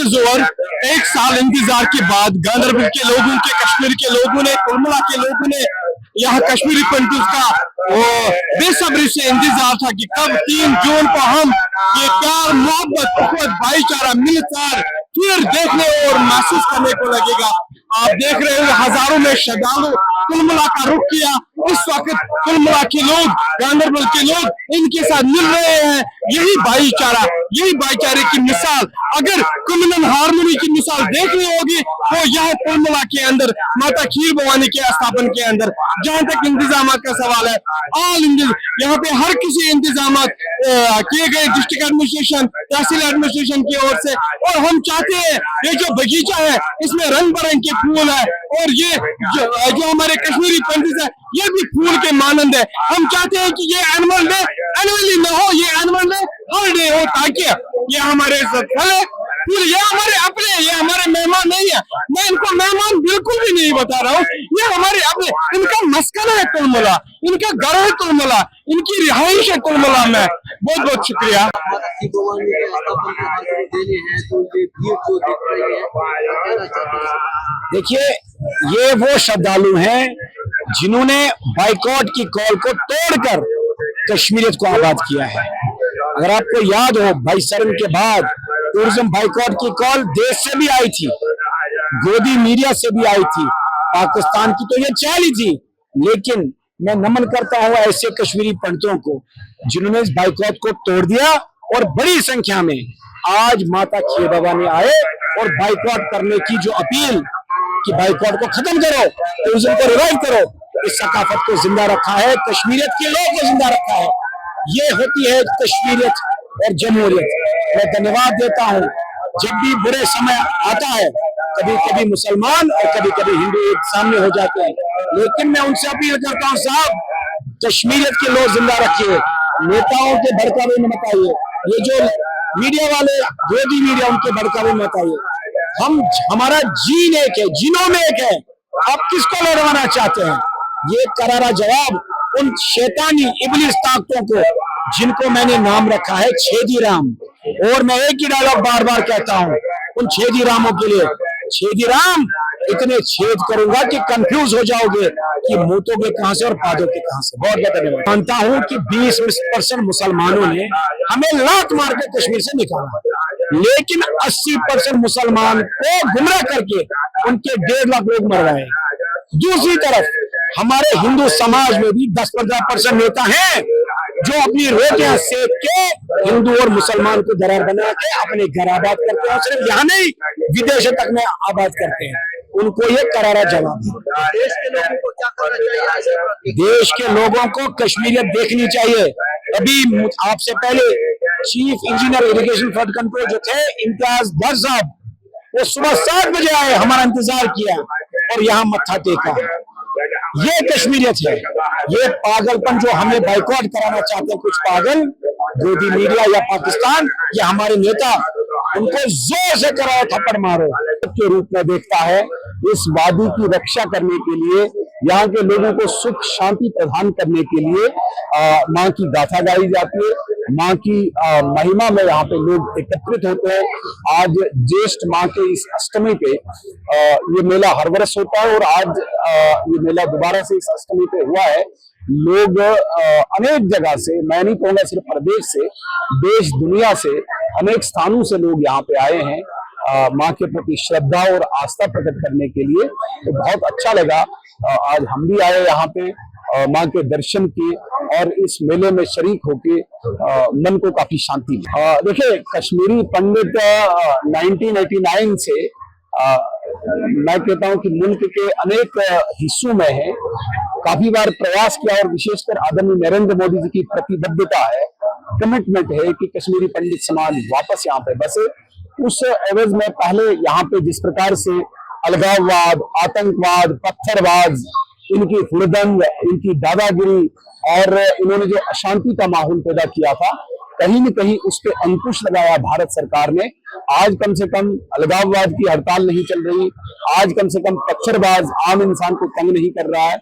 जोर 1 साल इंतजार के बाद गांधरबल के लोगों के, कश्मीर के लोगों ने, कुलमला के लोगों ने, यहाँ कश्मीरी पंडित का वो बेसब्री से इंतजार था कि कब 3 जून को हम ये प्यार, मोहब्बत, उखवत, भाईचारा, मिलकर फिर देखने और महसूस करने को लगेगा। आप देख रहे हो हजारों में श्रद्धालु कुलमला का रुख किया। इस वक्त कुलमला के लोग, गांधरबल के लोग इनके साथ मिल रहे हैं। यही भाईचारा, यही भाईचारे की मिसाल अगर कम्युनल हार्मोनी की मिसाल देखनी होगी तो यह कुलमला के अंदर माता खीर भवानी के स्थापन के अंदर, जहां तक इंतजाम का सवाल है, यहाँ पे हर किसी इंतजाम किए गए डिस्ट्रिक्ट एडमिनिस्ट्रेशन, तहसील एडमिनिस्ट्रेशन की ओर से। और हम चाहते हैं ये जो बगीचा है इसमें रंग बिरंगे फूल है और ये जो हमारे कश्मीरी पंडित है ये भी फूल के मानंद है। हम चाहते हैं कि ये एनुअल डे एनुअली न हो, ये एनुअल डे हर डे हो, ताकि ये हमारे फले फूल, ये हमारे अपने, ये हमारे मेहमान नहीं है। मैं इनको मेहमान बिल्कुल भी नहीं बता रहा हूँ, ये हमारे अपने, इनका मस्कन है कुलमला, इनका घर है कुलमला, इनकी रिहाइश है कुलमला में। बहुत बहुत शुक्रिया। देखिए, ये वो श्रद्धालु हैं जिन्होंने बाइकॉट की कॉल को तोड़कर कश्मीरियत को आबाद किया है। अगर आपको याद हो, 22 सरन के बाद टूरिज्म बाइकॉट की कॉल देश से भी आई थी, गोदी मीडिया से भी आई थी, पाकिस्तान की तो ये चाल ही थी। लेकिन मैं नमन करता हूं ऐसे कश्मीरी पंडितों को जिन्होंने इस बाइकॉट को तोड़ दिया और बड़ी संख्या में आज माता खीर भवानी आए और बाइकॉट करने की जो अपील कि बाइकॉट को खत्म करो, टूरिज्म को रिवाइव करो, इस सकाफत को जिंदा रखा है, कश्मीरियत के लोगों को जिंदा रखा है। ये होती है कश्मीरियत और जमहूरियत। मैं धन्यवाद देता हूँ। जब भी बुरे समय आता है, कभी कभी मुसलमान और कभी कभी हिंदू एक सामने हो जाते हैं, लेकिन मैं उनसे अपील करता हूँ, साहब कश्मीरियत के लोग जिंदा रखिए, नेताओं के भड़कावे में मत आइए, ये जो मीडिया वाले गोदी मीडिया उनके भड़कावे में मत आइए। हमारा जीन एक है, जीनोम एक है, आप किसको लड़वाना चाहते हैं? ये करारा जवाब उन शैतानी इब्लिस ताकतों को जिनको मैंने नाम रखा है छेदी राम। और मैं एक ही डायलॉग बार बार कहता हूं उन छेदी रामों के लिए, छेदी राम इतने छेद करूंगा कि कंफ्यूज हो जाओगे कि मुंह कहां से और पादों के कहां से। बहुत बहुत धन्यवाद। मानता हूं कि 20% मुसलमानों ने हमें लात मार के कश्मीर से निकाला, लेकिन 80% मुसलमान को गुमराह करके उनके 1.5 लाख लोग मर रहे हैं। दूसरी तरफ हमारे हिंदू समाज में भी 10-15% नेता हैं जो अपनी रोटियां सेक के हिंदू और मुसलमान को दरार बना के अपने घर आबाद करते हैं, और सिर्फ यहाँ नहीं विदेशों तक में आबाद करते हैं। उनको ये करारा जवाब है। देश के लोगों को क्या करना चाहिए? देश के लोगों को कश्मीरियत देखनी चाहिए। अभी आपसे पहले chief engineer irrigation flood control जो थे इम्तियाज भट्ट साहब, वो सुबह 7 बजे आए, हमारा इंतजार किया और यहाँ मत्था टेका। ये कश्मीरियत है। ये पागलपन जो हमें बाइकॉट कराना चाहते हैं कुछ पागल, गोदी मीडिया या पाकिस्तान या हमारे नेता, उनको जोर से कराओ, थप्पड़ मारो के रूप में देखता है। इस वादी की रक्षा करने के लिए, यहाँ के लोगों को सुख शांति प्रदान करने के लिए माँ की गाथा गाई जाती है, माँ की महिमा में यहाँ पे लोग एकत्रित होते हैं। आज ज्येष्ठ माँ के इस अष्टमी पे ये मेला हर वर्ष होता है और आज ये मेला दोबारा से इस अष्टमी पे हुआ है। लोग अनेक जगह से, मैं नहीं कहूँगा सिर्फ प्रदेश से, देश दुनिया से अनेक स्थानों से लोग यहाँ पे आए हैं माँ के प्रति श्रद्धा और आस्था प्रकट करने के लिए। तो बहुत अच्छा लगा, आज हम भी आए यहाँ पे माँ के दर्शन किए और इस मेले में शरीक होके मन को काफी शांति मिली। देखिए, कश्मीरी पंडित 1989 से मैं कहता हूँ कि मुल्क के अनेक हिस्सों में है, काफी बार प्रयास किया और विशेषकर आदरणीय नरेंद्र मोदी जी की प्रतिबद्धता है, कमिटमेंट है कि कश्मीरी पंडित समाज वापस यहाँ पे बसे। उस एवज में पहले यहाँ पे जिस प्रकार से अलगाववाद, आतंकवाद, पत्थरबाज, इनकी हुड़दंग, इनकी दादागिरी और इन्होंने जो अशांति का माहौल पैदा किया था, कहीं न कहीं उस पर अंकुश लगाया भारत सरकार ने। आज कम से कम अलगाववाद की हड़ताल नहीं चल रही, आज कम से कम पत्थरबाज आम इंसान को तंग नहीं कर रहा है,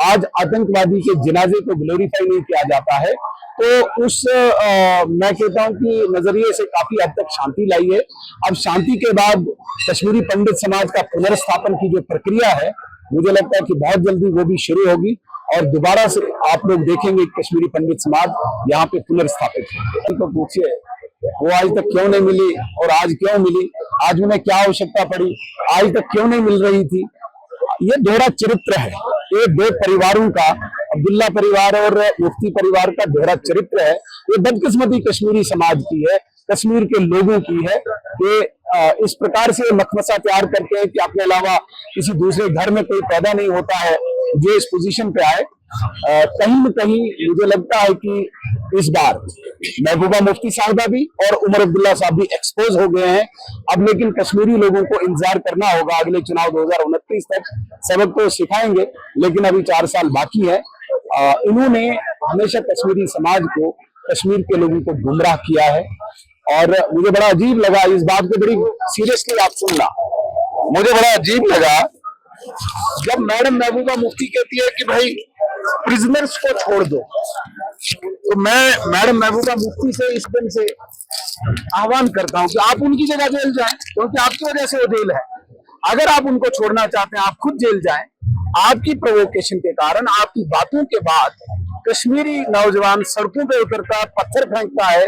आज आतंकवादी के जनाजे को ग्लोरीफाई नहीं किया जाता है। तो उस मैं कहता हूं कि नजरिए से काफी हद तक शांति लाई है। अब शांति के बाद कश्मीरी पंडित समाज का पुनर्स्थापन की जो प्रक्रिया है, मुझे लगता है कि बहुत जल्दी वो भी शुरू होगी और दोबारा से आप लोग देखेंगे कश्मीरी पंडित समाज यहाँ पे पुनर्स्थापित है। तो पूछिए वो आज तक क्यों नहीं मिली और आज क्यों मिली, आज उन्हें क्या आवश्यकता पड़ी, आज तक क्यों नहीं मिल रही थी। ये दोहरा चरित्र है, ये दो परिवारों का, अब्दुल्ला परिवार और मुफ्ती परिवार का दोहरा चरित्र है। ये बदकिस्मती कश्मीरी समाज की है, कश्मीर के लोगों की है कि इस प्रकार से मखमसा तैयार करते हैं कि अपने अलावा किसी दूसरे घर में कोई पैदा नहीं होता है जो इस पोजीशन पे आए। कहीं न कहीं मुझे लगता है कि इस बार महबूबा मुफ्ती साहिबा भी और उमर अब्दुल्ला साहब भी एक्सपोज हो गए हैं। अब लेकिन कश्मीरी लोगों को इंतजार करना होगा, अगले चुनाव 2029 तक सबक तो सिखाएंगे, लेकिन अभी 4 साल बाकी है। इन्होंने हमेशा कश्मीरी समाज को, कश्मीर के लोगों को गुमराह किया है और मुझे बड़ा अजीब लगा इस बात को, बड़ी सीरियसली आप सुनना, मुझे बड़ा अजीब लगा जब मैडम महबूबा मुफ्ती कहती है कि भाई प्रिजनर्स को छोड़ दो। तो मैं मैडम महबूबा मुफ्ती से इस दिन से आह्वान करता हूं कि आप उनकी जगह जेल जाएं, क्योंकि आपकी वजह से वो जेल है। अगर आप उनको छोड़ना चाहते हैं, आप खुद जेल जाएं। आपकी प्रोवोकेशन के कारण, आपकी बातों के बाद कश्मीरी नौजवान सड़कों पे उतरता है, पत्थर फेंकता है,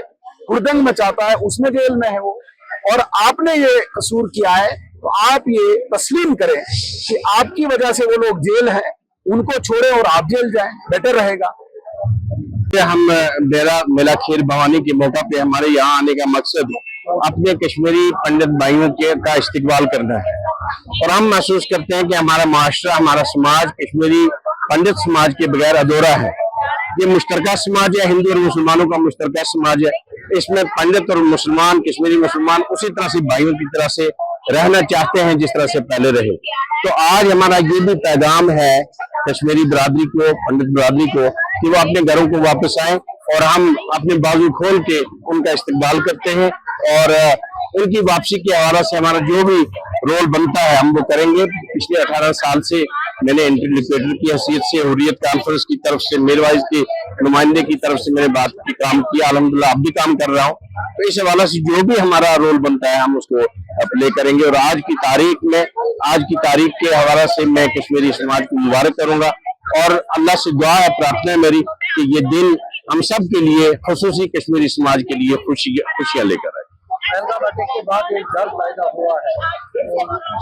हुड़दंग मचाता है, उसमें जेल में है वो, और आपने ये कसूर किया है। तो आप ये तस्लीम करें कि आपकी वजह से वो लोग जेल हैं, उनको छोड़े और आप जेल जाएं, बेटर रहेगा। हम मेला खीर भवानी के मौका पे हमारे यहाँ आने का मकसद अपने कश्मीरी पंडित भाइयों का इस्तिकबाल करना है और हम महसूस करते हैं कि हमारा माशरा, हमारा समाज कश्मीरी पंडित समाज के बगैर अधूरा है। ये मुश्तरका समाज है, हिंदू और मुसलमानों का मुश्तरका समाज है। इसमें पंडित और मुसलमान, कश्मीरी मुसलमान उसी तरह से भाइयों की तरह से रहना चाहते हैं जिस तरह से पहले रहे। तो आज हमारा ये भी पैगाम है कश्मीरी बिरादरी को, पंडित बिरादरी को, कि वो अपने घरों को वापस आए और हम अपने बाजू खोल के उनका इस्तेमाल करते हैं और उनकी वापसी के हवाले से हमारा जो भी रोल बनता है हम वो करेंगे। पिछले 18 साल से मैंने इंटरलिक्यूटर की हैसियत से, हुर्रियत कॉन्फ्रेंस की तरफ से, मीरवाइज के नुमाइंदे की तरफ से मैंने बात की, काम किया, अल्हम्दुलिल्लाह अब भी काम कर रहा हूँ। तो इस हवाले से जो भी हमारा रोल बनता है हम उसको प्ले करेंगे और आज की तारीख के हवाले से मैं कश्मीरी समाज को मुबारक करूंगा और अल्लाह से दुआ है, प्रार्थना है मेरी कि ये दिन हम सब के लिए, खुसूसी कश्मीरी समाज के लिए खुशियां लेकर आए। के बाद एक डर पैदा हुआ है,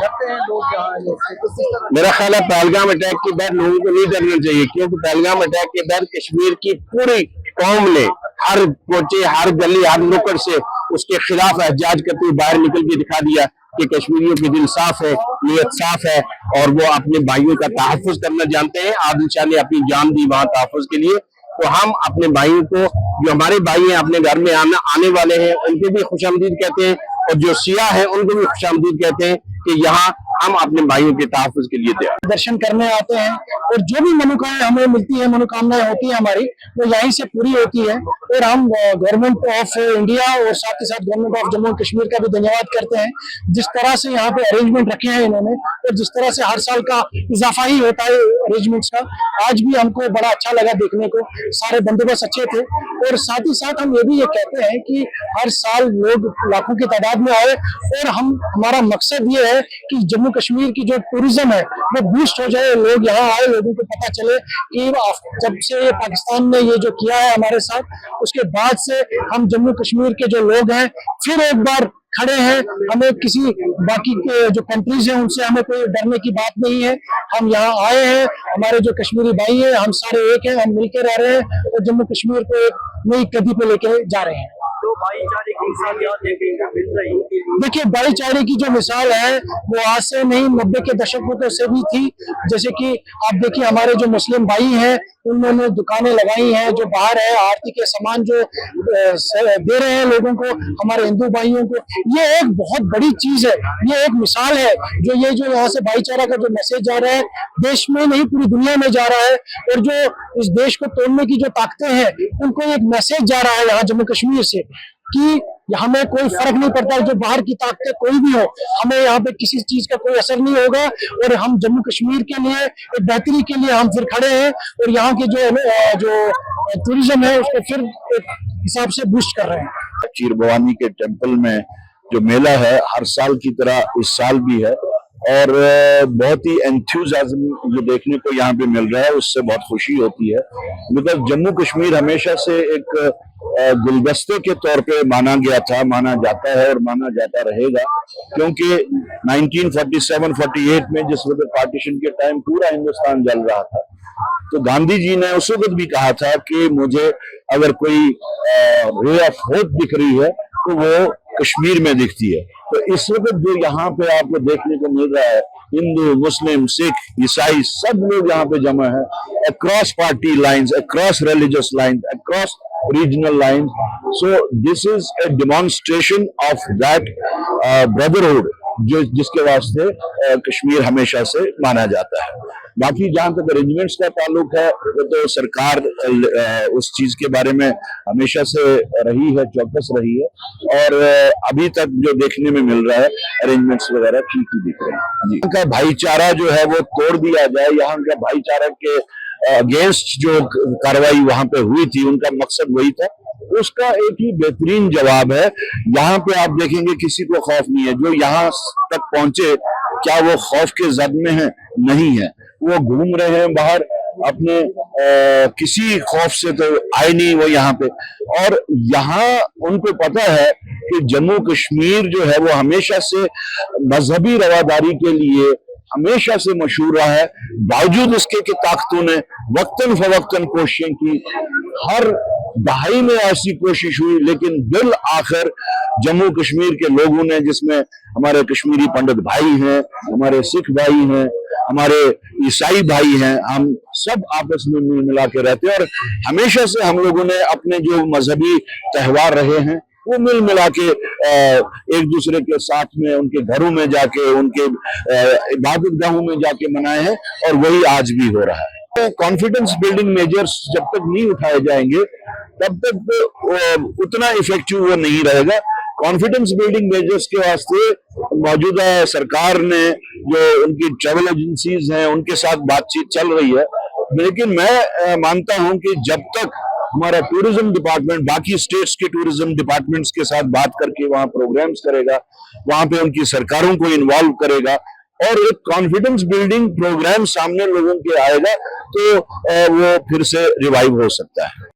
डरते हैं लोग यहाँ। मेरा ख्याल है पहलगाम अटैक के बाद लोगों को नहीं डरना चाहिए, क्योंकि पहलगाम अटैक के बाद कश्मीर की पूरी कौम ने हर कोचे, हर गली, हर नुक्कड़ से उसके खिलाफ एहतजाज करते हुए बाहर निकल के दिखा दिया कि कश्मीरियों के दिल साफ है, नीयत साफ है और वो अपने भाइयों का तहफ़्फ़ुज़ करना जानते हैं। आदिल शाह ने अपनी जान दी वहां तहफ़्फ़ुज़ के लिए। तो हम अपने भाइयों को, जो हमारे भाई हैं अपने घर में आने वाले हैं, उनको भी खुशामदीद कहते हैं और जो सिया हैं उनको भी खुशामदीद कहते हैं कि यहाँ हम अपने भाइयों के तहफ़्फ़ुज़ के लिए तैयार दर्शन करने आते हैं और जो भी मनोकामनाएं हमें मिलती है, मनोकामनाएं होती है हमारी, वो यहीं से पूरी होती है। और हम गवर्नमेंट ऑफ इंडिया और साथ ही साथ गवर्नमेंट ऑफ जम्मू कश्मीर का भी धन्यवाद करते हैं, जिस तरह से यहाँ पे अरेंजमेंट रखे हैं इन्होंने और जिस तरह से हर साल का इजाफा ही होता है अरेंजमेंट्स का। आज भी हमको बड़ा अच्छा लगा देखने को, सारे बंदोबस्त अच्छे थे और साथ ही साथ हम ये कहते हैं कि हर साल लोग लाखों की तादाद में आए और हमारा मकसद ये है कि जम्मू कश्मीर की जो टूरिज्म है वो बूस्ट हो जाए, लोग यहाँ आए, लोगों को पता चले कि जब से पाकिस्तान ने ये जो किया है हमारे साथ, उसके बाद से हम जम्मू कश्मीर के जो लोग हैं फिर एक बार खड़े हैं। हमें किसी बाकी के जो कंट्रीज हैं उनसे हमें कोई डरने की बात नहीं है। हम यहाँ आए हैं, हमारे जो कश्मीरी भाई हैं हम सारे एक हैं, हम मिलकर रह रहे हैं और जम्मू कश्मीर को एक नई कदी पे लेके जा रहे हैं। तो भाईचारे की मिसाल यहाँ देखने को मिल रही है। देखिए, भाईचारे की जो मिसाल है वो आज से नहीं, 90 के दशकों से भी थी। जैसे कि आप देखिए हमारे जो मुस्लिम भाई हैं उन्होंने दुकानें लगाई हैं, जो बाहर है आरती के सामान जो दे रहे हैं लोगों को, हमारे हिंदू भाइयों को। ये एक बहुत बड़ी चीज है, ये एक मिसाल है जो यहाँ से भाईचारा का जो मैसेज जा रहा है देश में नहीं पूरी दुनिया में जा रहा है। और जो इस देश को तोड़ने की जो ताकतें हैं उनको एक मैसेज जा रहा है यहाँ जम्मू कश्मीर से कि हमें कोई फर्क नहीं पड़ता, जो बाहर की ताकतें कोई भी हो, हमें यहाँ पे किसी चीज का कोई असर नहीं होगा। और हम जम्मू कश्मीर के लिए एक बेहतरी के लिए हम फिर खड़े हैं और यहाँ के जो टूरिज्म है उसको फिर एक हिसाब से बूस्ट कर रहे हैं। खीर भवानी के टेम्पल में जो मेला है हर साल की तरह इस साल भी है और बहुत ही एंथुसियाज्म जो देखने को यहाँ पे मिल रहा है उससे बहुत खुशी होती है। बिकॉज जम्मू कश्मीर हमेशा से एक गुलदस्ते के तौर पे माना गया था, माना जाता है और माना जाता रहेगा, क्योंकि 1947-48 में जिस वक्त पार्टीशन के टाइम पूरा हिंदुस्तान जल रहा था तो गांधी जी ने उस वक्त भी कहा था कि मुझे अगर कोई रे ऑफ होप दिख रही है तो वो कश्मीर में दिखती है। तो इस वक्त जो यहाँ पे आपको देखने को मिल रहा है, हिंदू, मुस्लिम, सिख, ईसाई सब लोग यहाँ पे जमा है, across party lines, across religious lines, across regional lines. So this is a demonstration of that brotherhood जो जिसके वास्ते कश्मीर हमेशा से माना जाता है। बाकी जहां तक अरेंजमेंट्स का ताल्लुक है वो तो सरकार उस चीज के बारे में हमेशा से रही है, चौकस रही है और अभी तक जो देखने में मिल रहा है अरेंजमेंट्स वगैरह ठीक ही दिख रहे हैं। यहाँ का भाईचारा जो है वो तोड़ दिया जाए, यहाँ का भाईचारा के अगेंस्ट जो कार्रवाई वहां पे हुई थी उनका मकसद वही था, उसका एक ही बेहतरीन जवाब है। यहाँ पे आप देखेंगे किसी को खौफ नहीं है, जो यहाँ तक पहुंचे क्या वो खौफ के जद में है? नहीं है, वो घूम रहे हैं बाहर अपने किसी खौफ से तो आए नहीं वो यहाँ पे। और यहाँ उनको पता है कि जम्मू कश्मीर जो है वो हमेशा से मजहबी रवादारी के लिए हमेशा से मशहूर रहा है, बावजूद इसके कि ताकतों ने वक्तन फवक्तन कोशिशें की, हर दहाई में ऐसी कोशिश हुई, लेकिन बिल आखिर जम्मू कश्मीर के लोगों ने, जिसमें हमारे कश्मीरी पंडित भाई हैं, हमारे सिख भाई हैं, हमारे ईसाई भाई हैं, हम सब आपस में मिल मिला के रहते हैं और हमेशा से हम लोगों ने अपने जो मजहबी त्योहार रहे हैं वो मिल मिला के एक दूसरे के साथ में उनके घरों में जाके, उनके इबादत गाहों में जाके मनाए हैं और वही आज भी हो रहा है। कॉन्फिडेंस बिल्डिंग मेजर्स जब तक नहीं उठाए जाएंगे तब तक उतना इफेक्टिव वो नहीं रहेगा। कॉन्फिडेंस बिल्डिंग मेजर्स के वास्ते मौजूदा सरकार ने जो उनकी ट्रैवल एजेंसीज हैं उनके साथ बातचीत चल रही है, लेकिन मैं मानता हूं कि जब तक हमारा टूरिज्म डिपार्टमेंट बाकी स्टेट्स के टूरिज्म डिपार्टमेंट्स के साथ बात करके वहां प्रोग्राम्स करेगा, वहां पे उनकी सरकारों को इन्वॉल्व करेगा और एक कॉन्फिडेंस बिल्डिंग प्रोग्राम सामने लोगों के आएगा तो वो फिर से रिवाइव हो सकता है।